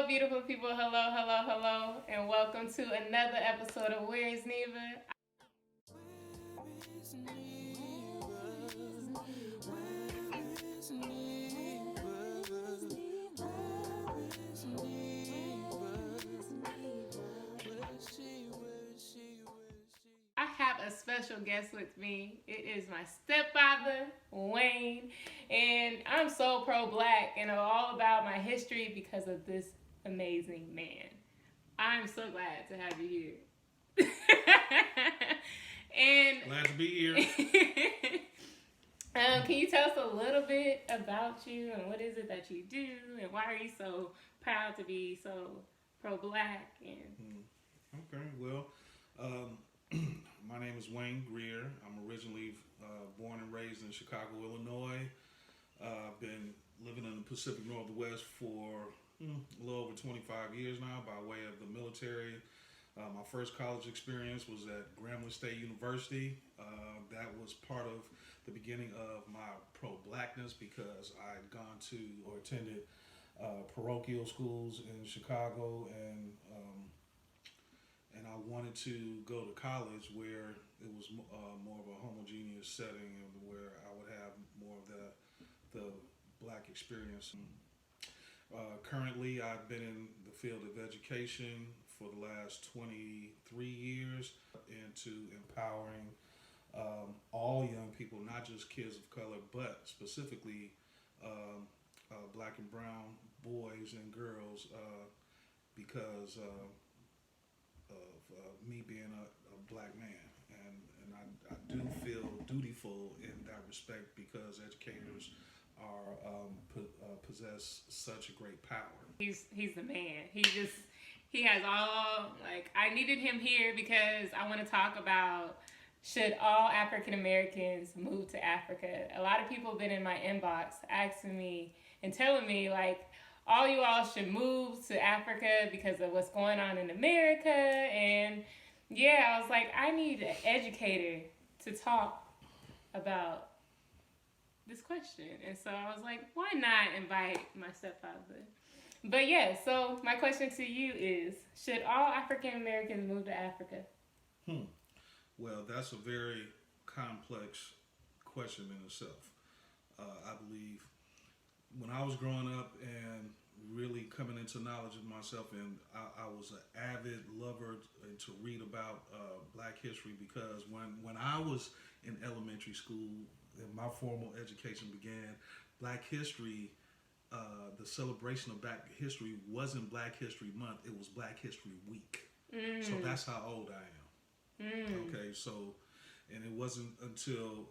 beautiful people. Hello, hello, hello, and welcome to another episode of Where is Neva? I have a special guest with me. It is my stepfather, Wayne, and I'm so pro-black and I'm all about my history because of this amazing man. I'm so glad to have you here. and Glad to be here. Can you tell us a little bit about you and what is it that you do and why are you so proud to be so pro-black? And Okay, well, my name is Wayne Greer. I'm originally born and raised in Chicago, Illinois. I've been living in the Pacific Northwest for a little over 25 years now by way of the military. My first college experience was at Grambling State University. That was part of the beginning of my pro-blackness because I had gone to or attended parochial schools in Chicago, and I wanted to go to college where it was more of a homogeneous setting and where I would have more of the black experience. Currently, I've been in the field of education for the last 23 years into empowering all young people, not just kids of color, but specifically black and brown boys and girls because of me being a black man. And I do feel dutiful in that respect because educators possess such a great power. he's the man. He has all, like, I needed him here because I want to talk about, should all African Americans move to Africa? A lot of people have been in my inbox asking me and telling me, like, all you all should move to Africa because of what's going on in America. And yeah, I was like, I need an educator to talk about this question. And so I was like, why not invite my stepfather? But yeah, so my question to you is, should all African Americans move to Africa? Well, that's a very complex question in itself. I believe when I was growing up and really coming into knowledge of myself, and I was an avid lover to read about black history because when I was in elementary school and my formal education began, black history, the celebration of black history wasn't Black History Month, it was Black History Week. So that's how old I am. Okay, so, and it wasn't until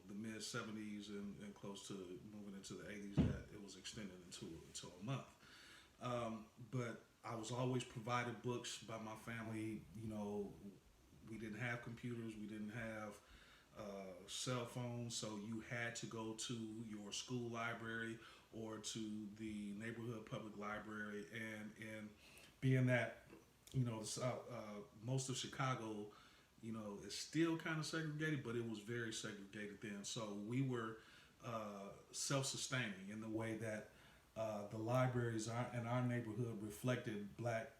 the mid '70s and close to moving into the '80s that it was extended into a month. But I was always provided books by my family. We didn't have computers, we didn't have cell phones, so you had to go to your school library or to the neighborhood public library, and being that most of Chicago, is still kind of segregated, but it was very segregated then. So we were self-sustaining in the way that the libraries in our neighborhood reflected black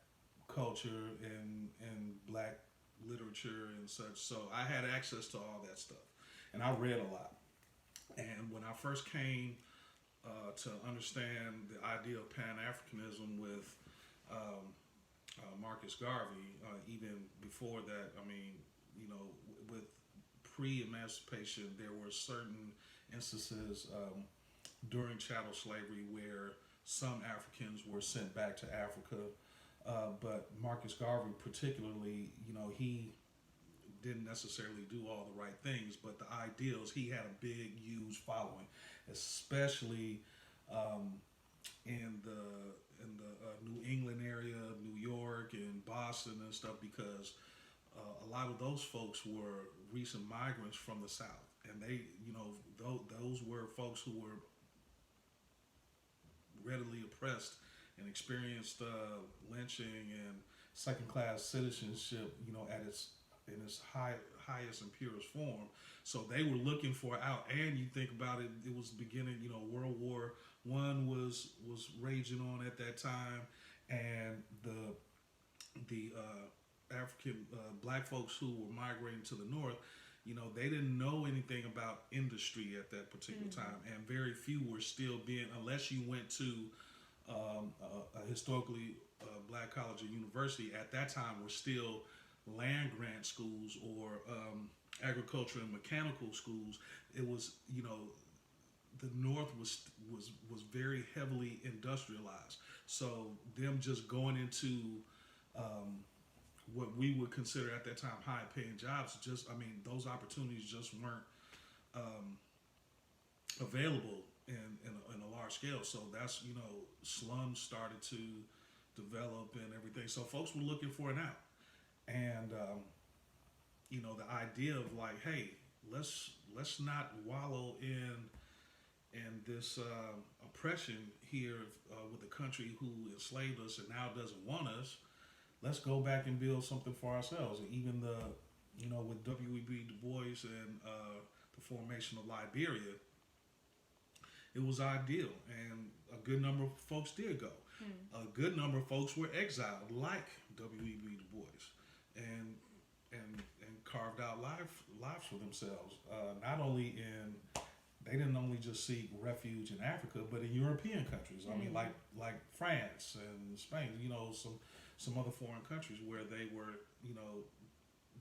culture and black literature and such. So I had access to all that stuff, and I read a lot. And when I first came to understand the idea of Pan-Africanism with Marcus Garvey, even before that, with pre-emancipation, there were certain instances during chattel slavery where some Africans were sent back to Africa. But Marcus Garvey particularly, he didn't necessarily do all the right things, but the ideals, he had a big, huge following, especially in the New England area, New York and Boston and stuff, because a lot of those folks were recent migrants from the South, and they, those were folks who were readily oppressed and experienced lynching and second-class citizenship, at its highest and purest form. So they were looking for out. And you think about it was the beginning. World War I was raging on at that time, and the African black folks who were migrating to the north, they didn't know anything about industry at that particular time, and very few were still being, unless you went to a historically black college or university at that time, were still land grant schools or agriculture and mechanical schools. It was, the North was very heavily industrialized. So them just going into what we would consider at that time high paying jobs, those opportunities just weren't available in a large scale. So that's, slums started to develop and everything. So folks were looking for an out. And, the idea of like, hey, let's not wallow in this oppression here with a country who enslaved us and now doesn't want us. Let's go back and build something for ourselves. And even with W.E.B. Du Bois and the formation of Liberia, it was ideal, and a good number of folks did go. A good number of folks were exiled, like W.E.B. Du Bois, and carved out lives for themselves. Not only they didn't only just seek refuge in Africa, but in European countries. I mean, like France and Spain. Some other foreign countries where they were,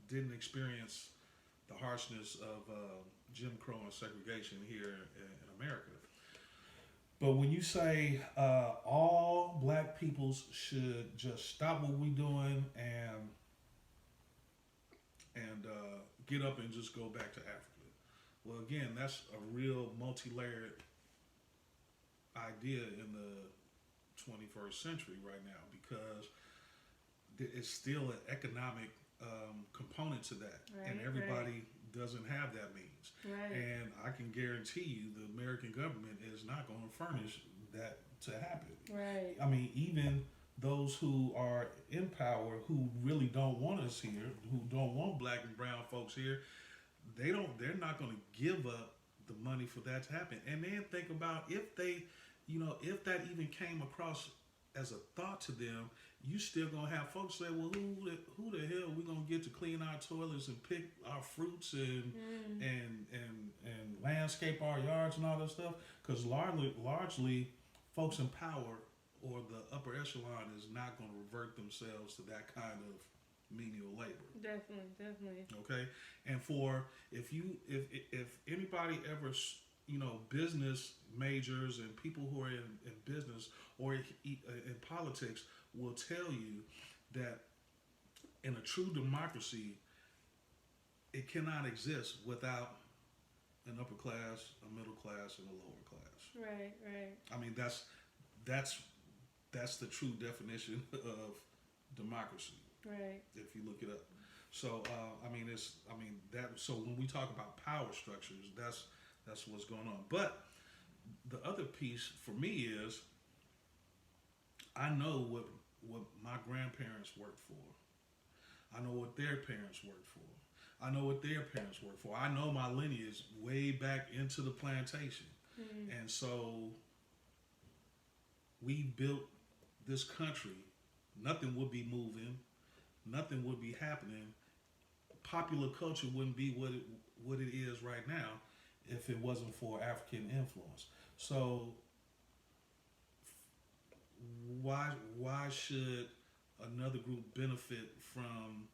didn't experience the harshness of Jim Crow and segregation here in America. But when you say all black peoples should just stop what we're doing and get up and just go back to Africa, well, again, that's a real multi-layered idea in the 21st century right now, because it's still an economic component to that, and everybody doesn't have that means. Right. And I can guarantee you the American government is not going to furnish that to happen. Right. I mean, even those who are in power, who really don't want us here, who don't want black and brown folks here, they're not going to give up the money for that to happen. And then think about if they, if that even came across as a thought to them, you still gonna have folks say, well, who the hell we gonna get to clean our toilets and pick our fruits and landscape our yards and all that stuff? Because largely, folks in power or the upper echelon is not going to revert themselves to that kind of menial labor. Definitely. Okay, and if anybody ever, business majors and people who are in business or in politics will tell you that in a true democracy, it cannot exist without an upper class, a middle class, and a lower class. Right. I mean, that's the true definition of democracy. Right. If you look it up. So So when we talk about power structures, that's what's going on. But the other piece for me is, I know what my grandparents worked for. I know what their parents worked for. I know what their parents worked for. I know my lineage way back into the plantation. And so we built this country. Nothing would be moving. Nothing would be happening. Popular culture wouldn't be what it is right now if it wasn't for African influence. So why should another group benefit from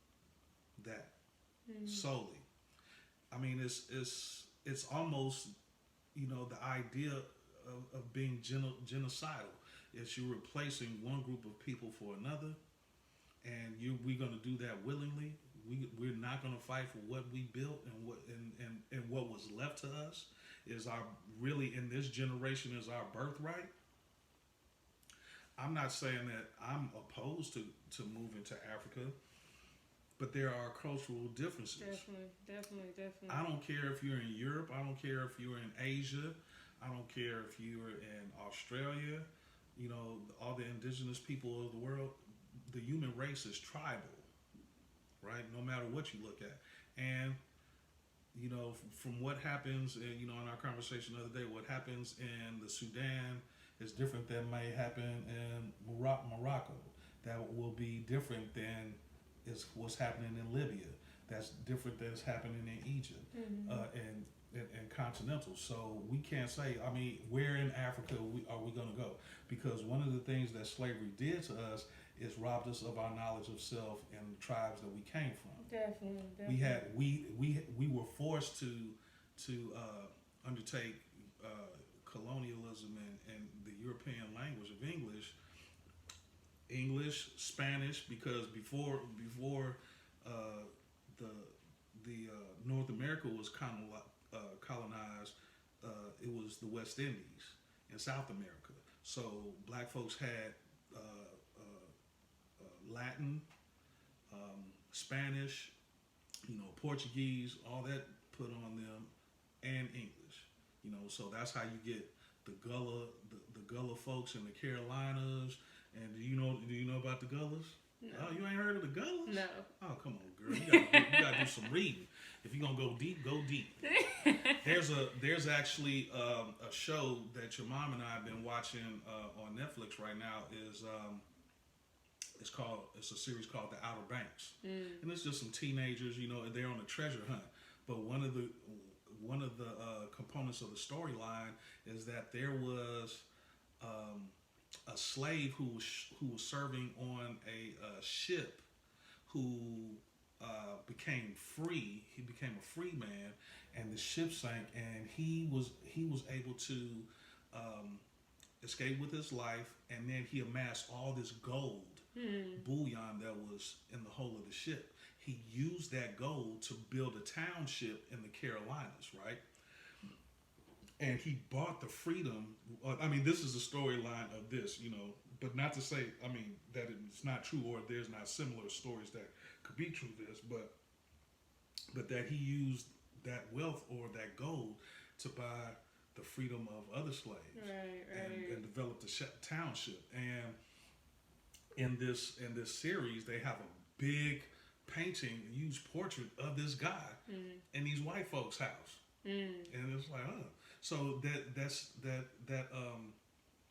that solely? I mean, it's almost, the idea of being genocidal. It's you're replacing one group of people for another, and we're going to do that willingly. We're not going to fight for what we built and what was left to us is in this generation is our birthright. I'm not saying that I'm opposed to moving to Africa, but there are cultural differences. Definitely. I don't care if you're in Europe. I don't care if you're in Asia. I don't care if you're in Australia. All the indigenous people of the world, the human race is tribal, right? No matter what you look at. And, from what happens, in our conversation the other day, what happens in the Sudan is different than may happen in Morocco. that will be different than is what's happening in Libya. That's different than is happening in Egypt, and continental. So we can't say. I mean, where in Africa are we going to go? Because one of the things that slavery did to us is robbed us of our knowledge of self and the tribes that we came from. Definitely. We were forced to undertake colonialism and the European language of English, Spanish, because before the North America was colonized, it was the West Indies and South America. So black folks had Latin, Spanish, Portuguese, all that put on them, and English. So that's how you get the Gullah folks in the Carolinas. And do you know about the Gullahs? No. Oh, you ain't heard of the Gullahs? No. Oh, come on, girl. You gotta do some reading. If you're gonna go deep, go deep. There's actually a show that your mom and I have been watching on Netflix right now. It's a series called The Outer Banks, and it's just some teenagers. They're on a treasure hunt. But one of the components of the storyline is that there was a slave who was serving on a ship who became free. He became a free man, and the ship sank, and he was able to escape with his life, and then he amassed all this gold bullion that was in the hull of the ship. He used that gold to build a township in the Carolinas, right? And he bought the freedom. I mean, this is the storyline of this, but not to say, that it's not true or there's not similar stories that could be true to this, but that he used that wealth or that gold to buy the freedom of other slaves, right. and develop the township. And in this series, they have a big painting, a huge portrait of this guy in these white folks' house, and it's like, so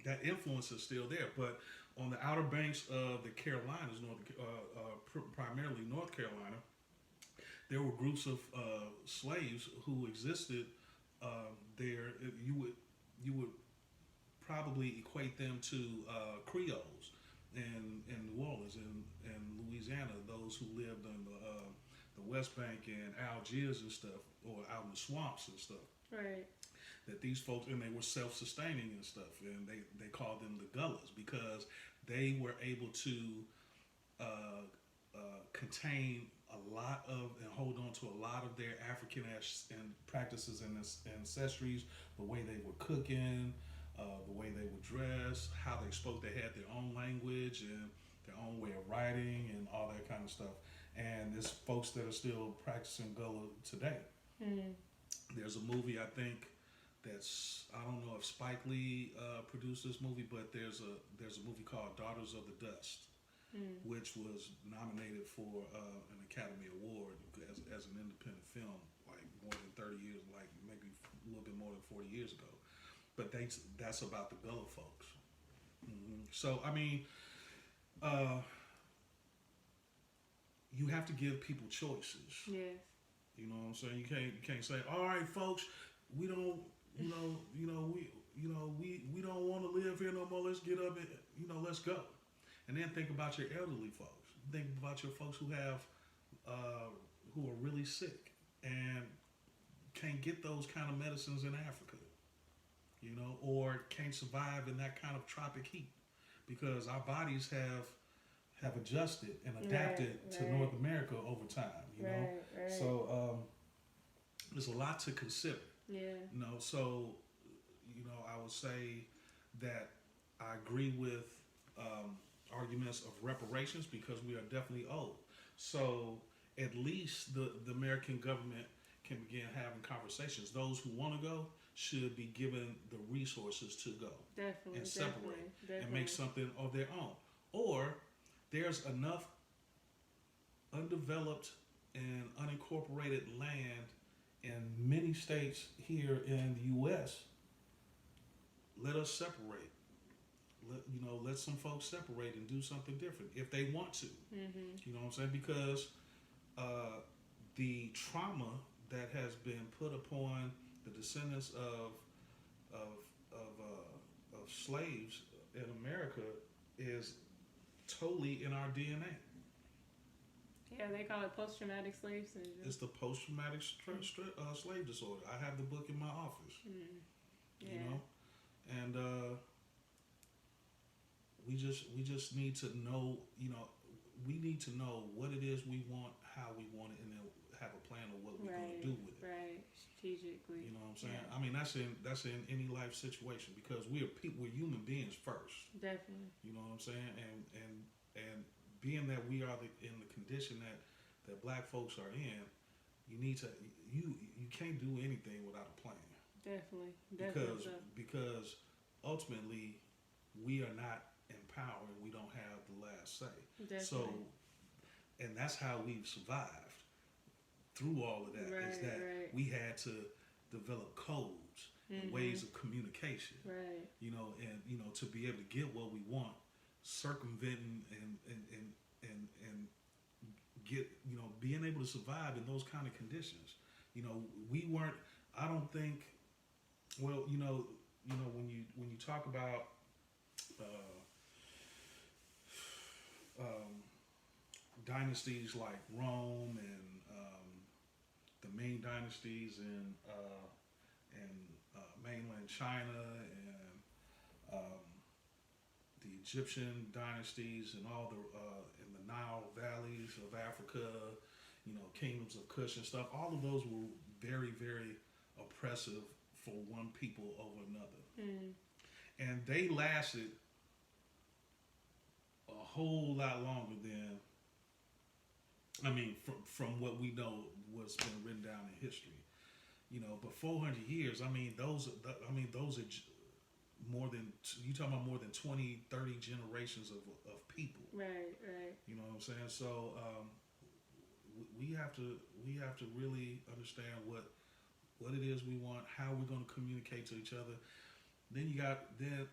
that influence is still there. But on the outer banks of the Carolinas, primarily North Carolina, there were groups of slaves who existed there. You would probably equate them to Creoles in New Orleans and Louisiana, those who lived on the West Bank and Algiers and stuff, or out in the swamps and stuff. Right. That these folks, and they were self-sustaining and stuff, and they called them the Gullahs because they were able to contain a lot of and hold on to a lot of their African practices and ancestries, the way they were cooking, the way they would dress, how they spoke. They had their own language and their own way of writing and all that kind of stuff. And there's folks that are still practicing Gullah today. There's a movie, I think, I don't know if Spike Lee produced this movie, but there's a movie called Daughters of the Dust, which was nominated for an Academy Award as an independent film, like more than 30 years, like maybe a little bit more than 40 years ago. But that's about the Gullah folks. So, you have to give people choices. Yes. You know what I'm saying? You can't say, all right, folks, we don't, we don't want to live here no more. Let's get up and, let's go. And then think about your elderly folks. Think about your folks who are really sick and can't get those kind of medicines in Africa, or can't survive in that kind of tropic heat because our bodies have adjusted and adapted to North America over time, know. Right. So there's a lot to consider. Yeah. So I would say that I agree with arguments of reparations because we are definitely owed. So at least the American government can begin having conversations. Those who want to go should be given the resources to go. Definitely. And separate definitely. and make something of their own. Or there's enough undeveloped and unincorporated land in many states here in the U.S. Let us separate. let some folks separate and do something different if they want to. Mm-hmm. You know what I'm saying? Because the trauma that has been put upon the descendants of of slaves in America is totally in our DNA. Yeah, they call it post-traumatic slave syndrome. It's the post-traumatic slave disorder. I have the book in my office. Mm. Yeah. You know, and we just need to know. We need to know what it is we want, how we want it, and then have a plan of what we're going to do with it. Right, strategically. You know what I'm saying? Yeah. I mean, that's in any life situation because we're human beings first. Definitely. You know what I'm saying? And being that we are in the condition that black folks are in, you can't do anything without a plan. Definitely. Because ultimately we are not in power and we don't have the last say. Definitely. So, and that's how we've survived through all of that. Is that we had to develop codes and ways of communication. Right. And to be able to get what we want, circumventing and get being able to survive in those kind of conditions. We weren't. I don't think. Well, when you talk about dynasties like Rome and the main dynasties in mainland China and the Egyptian dynasties and all in the Nile valleys of Africa, kingdoms of Kush and stuff. All of those were very, very oppressive for one people over another, and they lasted a whole lot longer than. I mean, from what we know, what's been written down in history, but 400 years. I mean, those are more than you talking about more than 20, 30 generations of people. Right. You know what I'm saying? So we have to really understand what it is we want, how we're going to communicate to each other. Then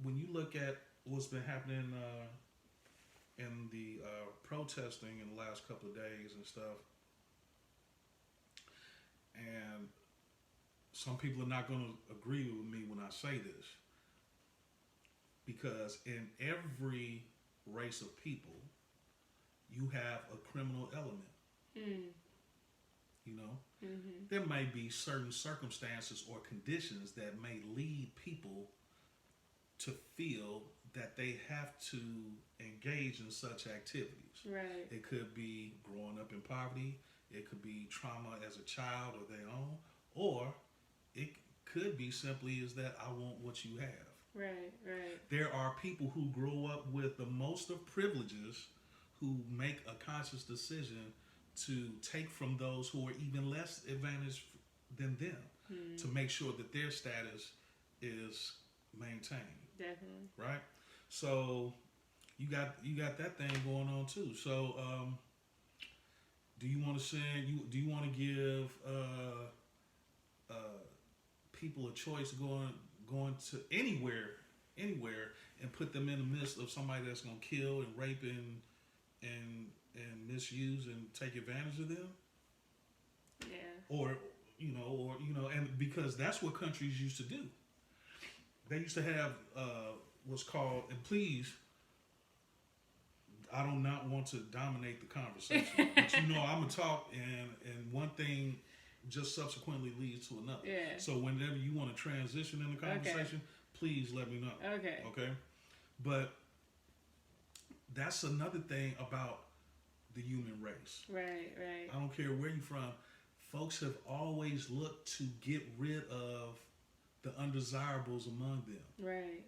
when you look at what's been happening in the protesting in the last couple of days and stuff, and some people are not going to agree with me when I say this, because in every race of people, you have a criminal element. There may be certain circumstances or conditions that may lead people to feel that they have to engage in such activities. Right. It could be growing up in poverty. It could be trauma as a child or their own, or it could be simply is that I want what you have. Right. There are people who grow up with the most of privileges who make a conscious decision to take from those who are even less advantaged than them to make sure that their status is maintained. Definitely. Right? So you got that thing going on too. So do you want to give people a choice going to anywhere and put them in the midst of somebody that's going to kill and rape and misuse and take advantage of them? Yeah. Or and because that's what countries used to do. They used to have what's called, and please, I do not want to dominate the conversation, but I'm gonna talk, and one thing just subsequently leads to another. Yeah. So whenever you want to transition in the conversation, please let me know. Okay. Okay. But that's another thing about the human race. Right. I don't care where you're from. Folks have always looked to get rid of the undesirables among them. Right.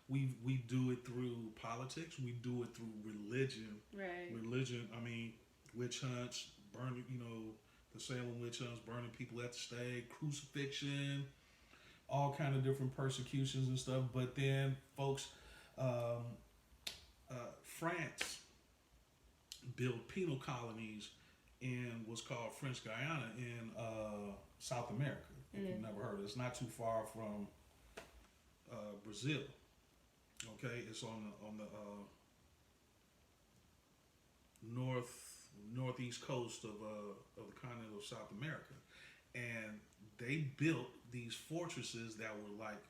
We do it through politics. We do it through religion. Right. Religion. I mean, witch hunts, burning. The Salem witch hunts, burning people at the stake, crucifixion, all kind of different persecutions and stuff. But then, folks, France built penal colonies in what's called French Guiana in South America. If you've never heard of it, it's not too far from Brazil. Okay, it's on the northeast coast of the continent of South America, and they built these fortresses that were like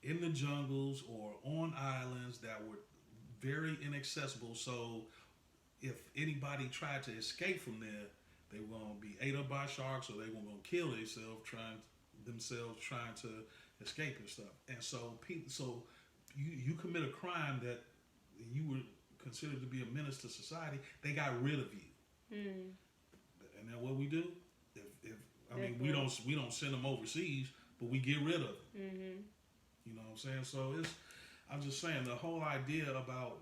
in the jungles or on islands that were very inaccessible. So if anybody tried to escape from there, they were gonna be ate up by sharks, or they were gonna kill themselves trying to escape and stuff. And so people, so you commit a crime that you were considered to be a menace to society, they got rid of you. Mm. And then what we do? If I mean, we don't send them overseas, but we get rid of them. Mm-hmm. You know what I'm saying? So I'm just saying the whole idea about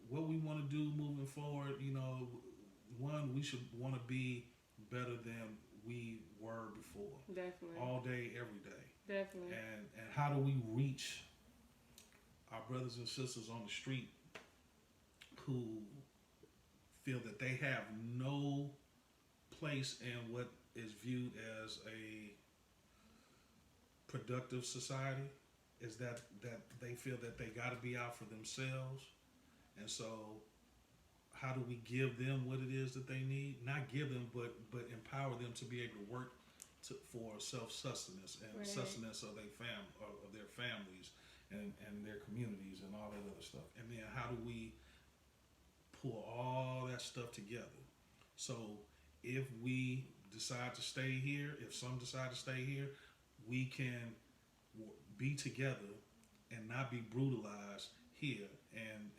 what we want to do moving forward. One, we should want to be better than we were before. Definitely. All day, every day. Definitely. And how do we reach our brothers and sisters on the street who feel that they have no place in what is viewed as a productive society? Is that they feel that they got to be out for themselves, and so how do we give them what it is that they need? Not give them, but empower them to be able to work for self-sustenance and Right. sustenance of of their families and their communities and all that other stuff. And then how do we pull all that stuff together? So if we decide to stay here, if some decide to stay here, we can be together and not be brutalized here, and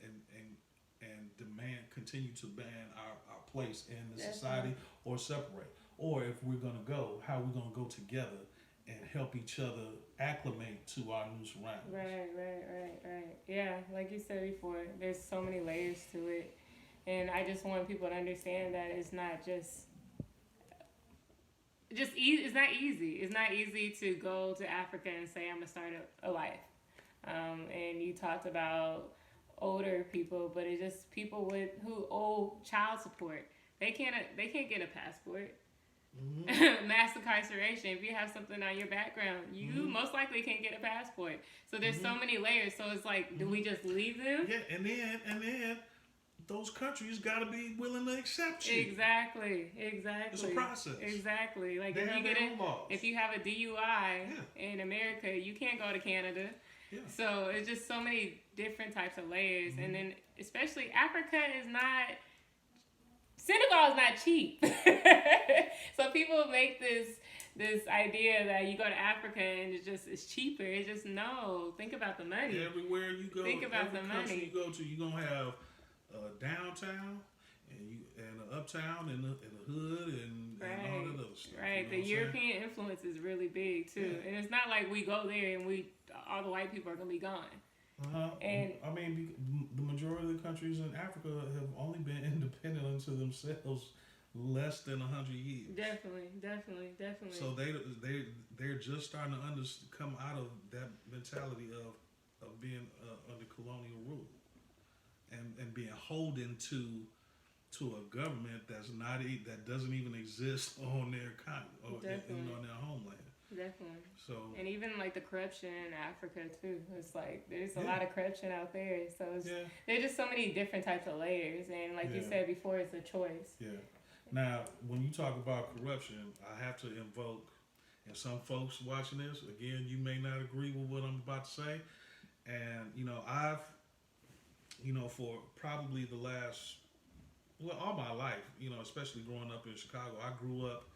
continue to ban our place in the society, or separate. Or if we're gonna go, how are we gonna go together and help each other acclimate to our new surroundings? Right. Yeah, like you said before, there's so many layers to it, and I just want people to understand that it's not just easy. It's not easy. It's not easy to go to Africa and say I'm gonna start a life. And you talked about older people, but it's just people who owe child support. They can't get a passport. Mm-hmm. Mass incarceration. If you have something on your background, you most likely can't get a passport. So there's so many layers. So it's like, do we just leave them? Yeah, and then those countries got to be willing to accept you. Exactly. It's a process. Exactly. Like they if you have a DUI in America, you can't go to Canada. Yeah. So it's just so many different types of layers, and then especially Africa is not. Senegal is not cheap. So people make this idea that you go to Africa and it's cheaper. It's just no. Think about the money. Everywhere you go, think about the money. You go to, you're gonna have downtown and an uptown and the hood and all that other stuff. Right. The European influence is really big too, and it's not like we go there and all the white people are gonna be gone. And I mean, the majority of the countries in Africa have only been independent unto themselves less than 100 years. Definitely. So they're just starting to come out of that mentality of being under colonial rule and being holden to a government that doesn't even exist on their continent or on their homeland. Definitely. So, and even like the corruption in Africa too. It's like there's a lot of corruption out there. So there's just so many different types of layers. And like you said before, it's a choice. Yeah. Now, when you talk about corruption, I have to invoke, and some folks watching this, again, you may not agree with what I'm about to say. And, I've, for probably all my life, especially growing up in Chicago, I grew up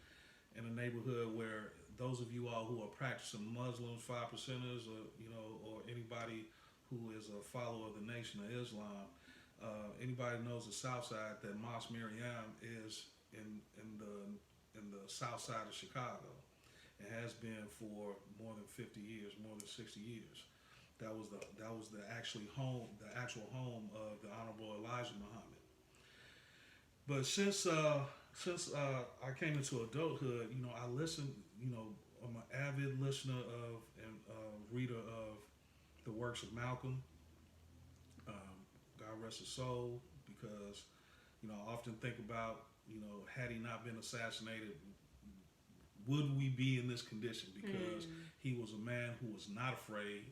in a neighborhood where those of you all who are practicing Muslims, 5%ers, or anybody who is a follower of the Nation of Islam, anybody knows the South Side, that Mosque Miriam is in the South Side of Chicago. It has been for more than 50 years, more than 60 years. That was the actual home of the Honorable Elijah Muhammad. But since I came into adulthood, I listened. I'm an avid listener of and reader of the works of Malcolm. God rest his soul, because I often think about had he not been assassinated, would we be in this condition? Because he was a man who was not afraid.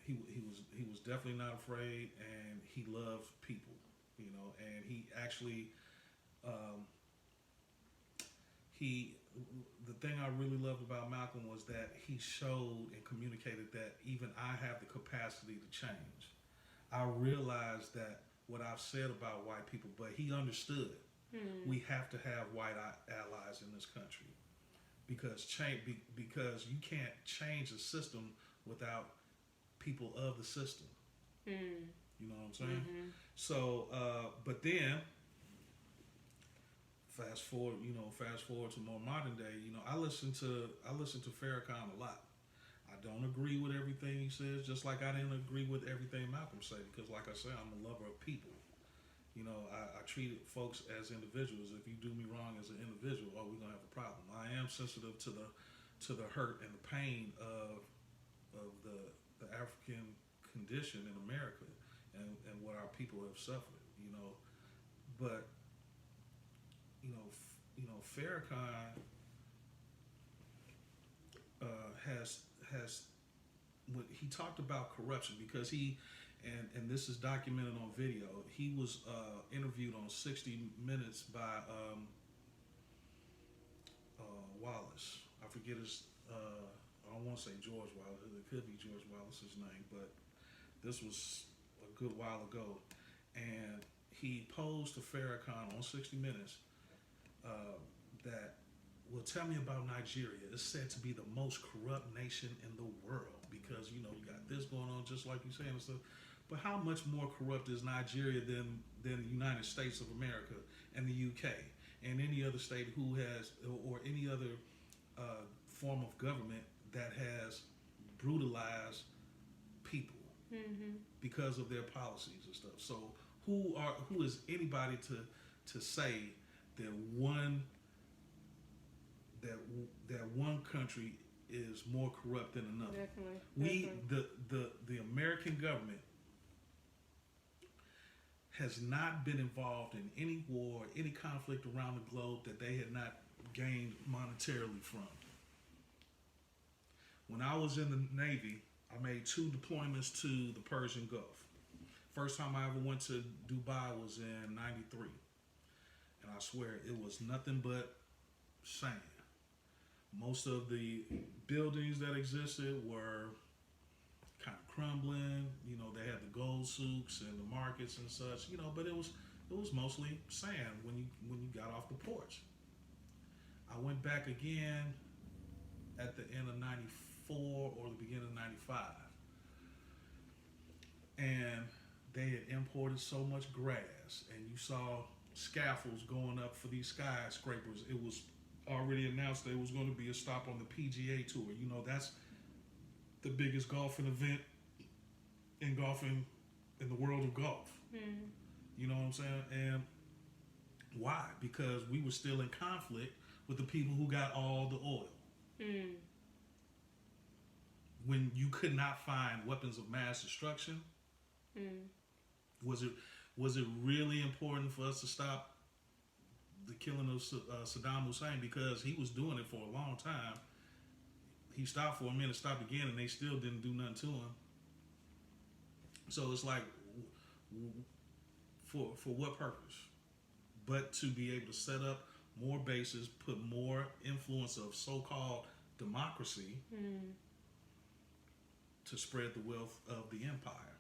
He was definitely not afraid, and he loved people, you know. And he actually he the thing I really loved about Malcolm was that he showed and communicated that even I have the capacity to change. I realized that what I've said about white people, but he understood. We have to have white allies in this country because you can't change the system without people of the system. You know what I'm saying? So, but then fast forward to more modern day. You know, I listen to Farrakhan a lot. I don't agree with everything he says, just like I didn't agree with everything Malcolm said, because, like I said, I'm a lover of people. You know, I treat folks as individuals. If you do me wrong as an individual, we're gonna have a problem. I am sensitive to the hurt and the pain of the African condition in America and what our people have suffered. You know, but Farrakhan has when he talked about corruption, because he and this is documented on video. He was interviewed on 60 Minutes by Wallace. I forget his. I don't want to say George Wallace. It could be George Wallace's name, but this was a good while ago, and he posed to Farrakhan on 60 Minutes that, well, tell me about Nigeria. It's said to be the most corrupt nation in the world because, you know, you got this going on, just like you saying and stuff. But how much more corrupt is Nigeria than the United States of America and the UK and any other state who has, or any other form of government that has brutalized people because of their policies and stuff? So who is anybody to say that one country is more corrupt than another? Definitely. The American government has not been involved in any war, any conflict around the globe that they had not gained monetarily from. When I was in the Navy, I made 2 deployments to the Persian Gulf. First time I ever went to Dubai was in '93. And I swear it was nothing but sand. Most of the buildings that existed were kind of crumbling. You know, they had the gold souks and the markets and such. You know, but it was mostly sand when you got off the porch. I went back again at the end of '94 or the beginning of '95, and they had imported so much grass, and you saw scaffolds going up for these skyscrapers. It was already announced there was going to be a stop on the PGA Tour. You know, that's the biggest golfing event in the world of golf. You know what I'm saying? And why? Because we were still in conflict with the people who got all the oil. When you could not find weapons of mass destruction, was it really important for us to stop the killing of Saddam Hussein? Because he was doing it for a long time. He stopped for a minute, stopped again, and they still didn't do nothing to him. So it's like, for what purpose? But to be able to set up more bases, put more influence of so-called democracy to spread the wealth of the empire.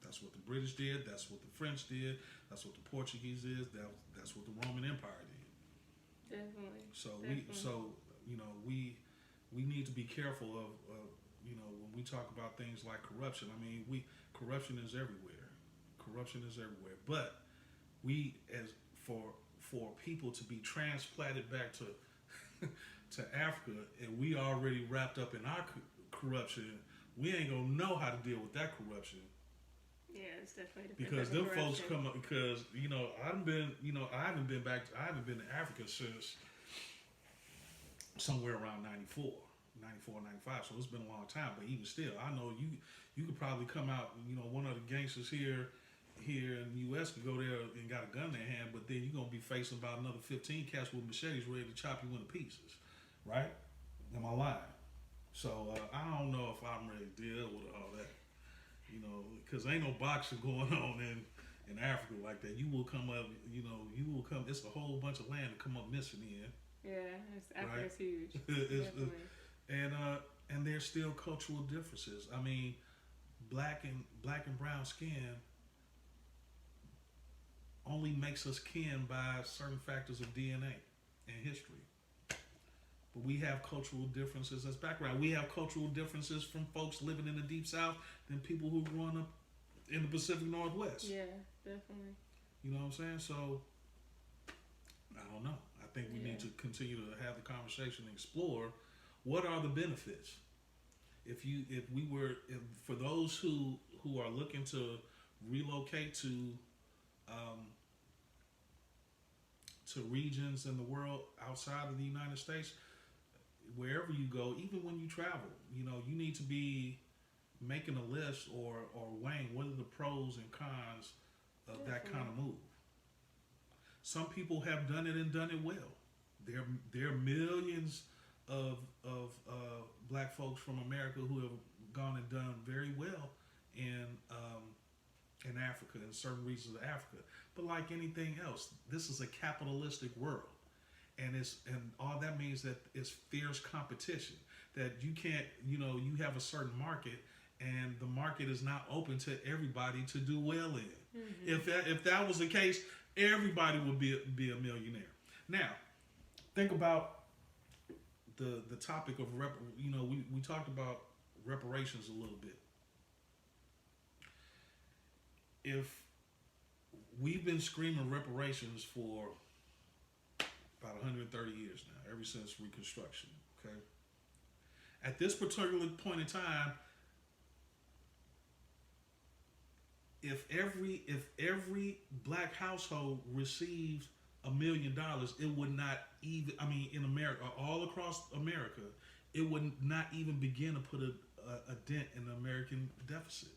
That's what the British did. That's what the French did. That's what the Portuguese did. That's what the Roman Empire did. Definitely. So we need to be careful of when we talk about things like corruption. I mean, corruption is everywhere. Corruption is everywhere. But we, as for people to be transplanted back to Africa, and we already wrapped up in our corruption, we ain't gonna know how to deal with that corruption. Yeah, it's definitely because them folks come up. Because I haven't been to Africa since somewhere around 94, 95. So it's been a long time. But even still, I know you could probably come out. One of the gangsters here, here in the U.S. can go there and got a gun in their hand, but then you're gonna be facing about another 15 cats with machetes ready to chop you into pieces, right? Am I lying? So I don't know if I'm ready to deal with all that, because ain't no boxing going on in Africa like that. You will come up, you will come. It's a whole bunch of land to come up missing in. Yeah, Africa's huge. And there's still cultural differences. I mean, black and brown skin only makes us kin by certain factors of DNA and history. But we have cultural differences as background. We have cultural differences from folks living in the Deep South than people who growing up in the Pacific Northwest. Yeah, definitely. You know what I'm saying? So, I don't know. I think we need to continue to have the conversation and explore what are the benefits. For those who are looking to relocate to regions in the world outside of the United States, wherever you go, even when you travel, you need to be making a list or weighing what are the pros and cons of that kind of move. Some people have done it and done it well. There are millions of black folks from America who have gone and done very well in Africa, in certain regions of Africa. But like anything else, this is a capitalistic world. And all that means that it's fierce competition. That you can't, you have a certain market, and the market is not open to everybody to do well in. Mm-hmm. If that was the case, everybody would be a millionaire. Now, think about the topic of we talked about reparations a little bit. If we've been screaming reparations for about 130 years now, ever since Reconstruction, okay? At this particular point in time, if every black household receives $1 million, it would not even, in America, all across America, it would not even begin to put a dent in the American deficit.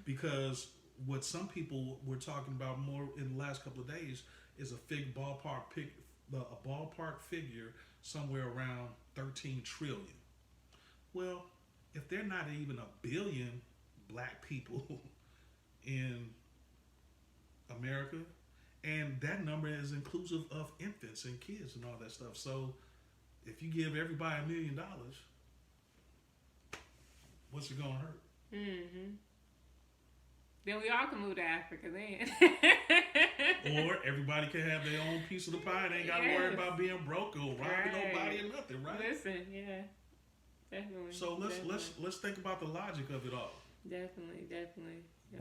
Because what some people were talking about more in the last couple of days is a ballpark figure somewhere around 13 trillion. Well, if there are not even 1 billion black people in America, and that number is inclusive of infants and kids and all that stuff. So if you give everybody $1 million, what's it gonna hurt? Mm-hmm. Then we all can move to Africa then. Or everybody can have their own piece of the pie. They ain't got to worry about being broke or robbing nobody or nothing, right? Listen, yeah, definitely. So let's think about the logic of it all. Definitely.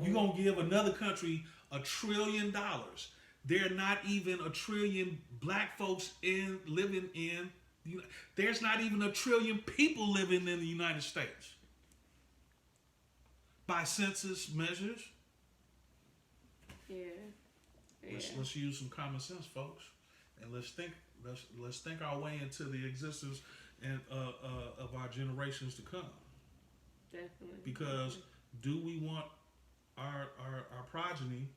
You're gonna give another country $1 trillion. There are not even 1 trillion black folks living in. There's not even 1 trillion people living in the United States by census measures. Yeah. Let's use some common sense, folks, and let's think our way into the existence and of our generations to come. Definitely. Because do we want our progeny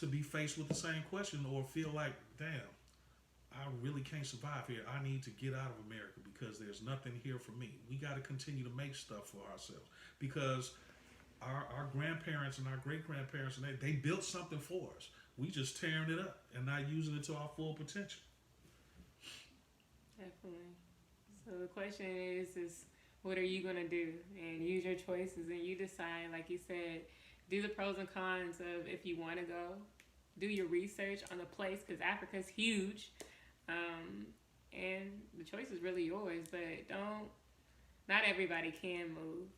to be faced with the same question, or feel like, damn, I really can't survive here. I need to get out of America because there's nothing here for me. We got to continue to make stuff for ourselves, because our grandparents and our great-grandparents, and they built something for us. We just tearing it up and not using it to our full potential. Definitely. So the question is what are you going to do? And use your choices, and you decide, like you said, do the pros and cons of if you want to go. Do your research on the place, because Africa's huge. And the choice is really yours, but not everybody can move.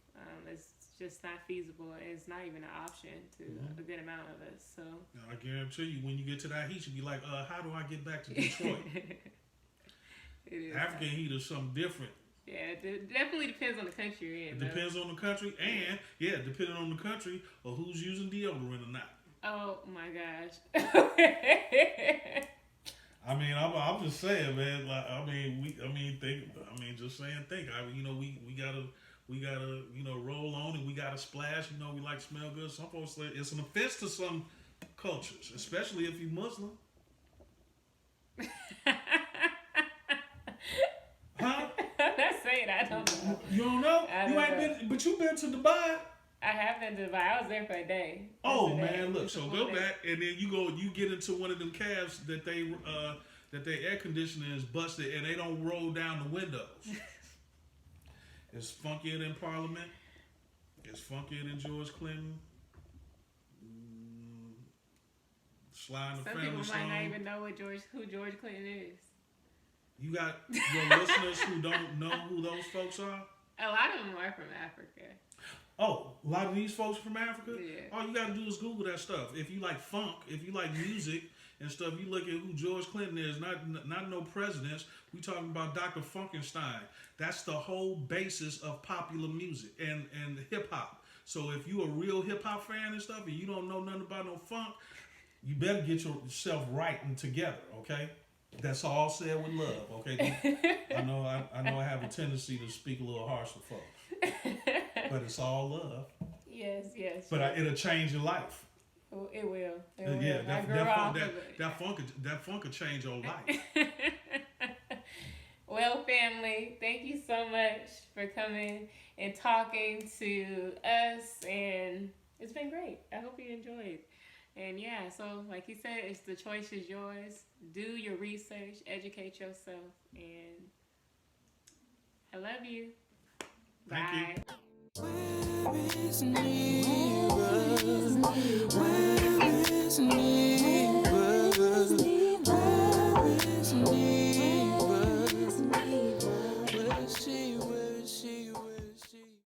It's just not feasible. It's not even an option to a good amount of us. So now, I guarantee you, when you get to that heat, you'll be like, how do I get back to Detroit? African heat is something different. Yeah, it definitely depends on the country you're in. It depends on the country, and depending on the country or who's using deodorant or not. Oh my gosh. I'm just saying, man. Like, think. We we gotta, roll on and we gotta splash. We like to smell good. Some folks say it's an offense to some cultures, especially if you're Muslim. Huh? I'm not saying I don't know. You don't know? I You don't ain't know. been, but you been to Dubai. I have been to Dubai. I was there for a day. Oh Just a day. man, look. Just a So full go day. back and then you get into one of them cabs that their air conditioner is busted and they don't roll down the windows. It's funkier than Parliament. It's funkier than George Clinton. Sly and the Some Family people Stone. might not even know who George Clinton is. You got your listeners who don't know who those folks are. A lot of them are from Africa. Oh, a lot of these folks from Africa. Yeah. All you got to do is Google that stuff. If you like funk, if you like music and stuff, you look at who George Clinton is. Not no presidents. We talking about Dr. Funkenstein. That's the whole basis of popular music and hip hop. So if you a real hip hop fan and stuff, and you don't know nothing about no funk, you better get yourself right and together. Okay. That's all said with love, okay? I know I have a tendency to speak a little harsh to folks, but it's all love. Yes. But it'll change your life. It will. Yeah, I grew off of it. that funk will change your life. Well, family, thank you so much for coming and talking to us, and it's been great. I hope you enjoyed. And yeah, so like he said, it's the choice is yours. Do your research, educate yourself, and I love you. Thank Bye. you.